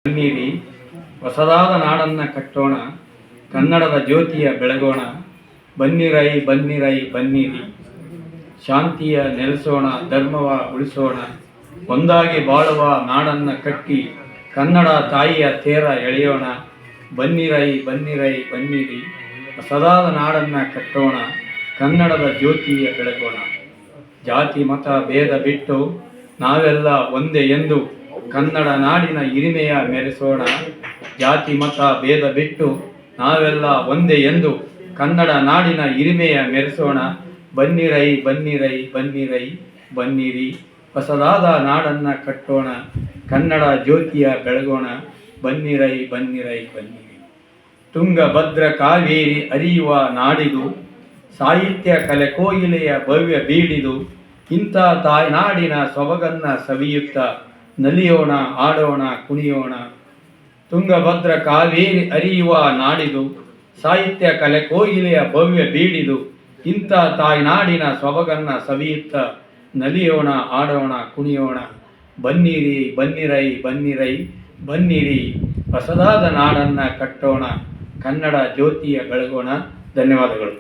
ಬನ್ನಿರಿ, ಹೊಸದಾದ ನಾಡನ್ನ ಕಟ್ಟೋಣ, ಕನ್ನಡದ ಜ್ಯೋತಿಯ ಬೆಳಗೋಣ. ಬನ್ನಿರೈ ಬನ್ನಿರೈ ಬನ್ನಿರಿ, ಶಾಂತಿಯ ನೆಲೆಸೋಣ, ಧರ್ಮವ ಉಳಿಸೋಣ. ಒಂದಾಗಿ ಬಾಳುವ ನಾಡನ್ನ ಕಟ್ಟಿ ಕನ್ನಡ ತಾಯಿಯ ತೇರ ಎಳೆಯೋಣ. ಬನ್ನಿರೈ ಬನ್ನಿರೈ ಬನ್ನಿರಿ, ಹೊಸದಾದ ನಾಡನ್ನ ಕಟ್ಟೋಣ, ಕನ್ನಡದ ಜ್ಯೋತಿಯ ಬೆಳಗೋಣ. ಜಾತಿ ಮತ ಭೇದ ಬಿಟ್ಟು ನಾವೆಲ್ಲ ಒಂದೇ ಎಂದು ಕನ್ನಡ ನಾಡಿನ ಹಿರಿಮೆಯ ಮೆರೆಸೋಣ. ಜಾತಿ ಮತ ಭೇದ ಬಿಟ್ಟು ನಾವೆಲ್ಲ ಒಂದೇ ಎಂದು ಕನ್ನಡ ನಾಡಿನ ಹಿರಿಮೆಯ ಮೆರೆಸೋಣ. ಬನ್ನಿರೈ ಬನ್ನಿರೈ ಬನ್ನಿರೈ ಬನ್ನಿರಿ, ಹೊಸದಾದ ನಾಡನ್ನ ಕಟ್ಟೋಣ, ಕನ್ನಡ ಜ್ಯೋತಿಯ ಬೆಳಗೋಣ. ಬನ್ನಿರೈ ಬನ್ನಿರೈ ಬನ್ನಿರಿ. ತುಂಗಭದ್ರ ಕಾವೇರಿ ಹರಿಯುವ ನಾಡಿದು, ಸಾಹಿತ್ಯ ಕಲೆ ಕೋಗಿಲೆಯ ಭವ್ಯ ಬೀಡಿದು. ಇಂಥ ತಾಯ್ನಾಡಿನ ಸೊಬಗನ್ನ ಸವಿಯುತ್ತ ನಲಿಯೋಣ, ಆಡೋಣ, ಕುಣಿಯೋಣ. ತುಂಗಭದ್ರ ಕಾವೇರಿ ಹರಿಯುವ ನಾಡಿದು, ಸಾಹಿತ್ಯ ಕಲೆ ಕೋಗಿಲೆಯ ಭವ್ಯ ಬೀಡಿದು. ಇಂಥ ತಾಯ್ನಾಡಿನ ಸೊಬಗನ್ನ ಸವಿಯುತ್ತ ನಲಿಯೋಣ, ಆಡೋಣ, ಕುಣಿಯೋಣ. ಬನ್ನಿರಿ ಬನ್ನಿರೈ ಬನ್ನಿರೈ ಬನ್ನಿರಿ, ಹೊಸದಾದ ನಾಡನ್ನ ಕಟ್ಟೋಣ, ಕನ್ನಡ ಜ್ಯೋತಿಯ ಬೆಳಗೋಣ. ಧನ್ಯವಾದಗಳು.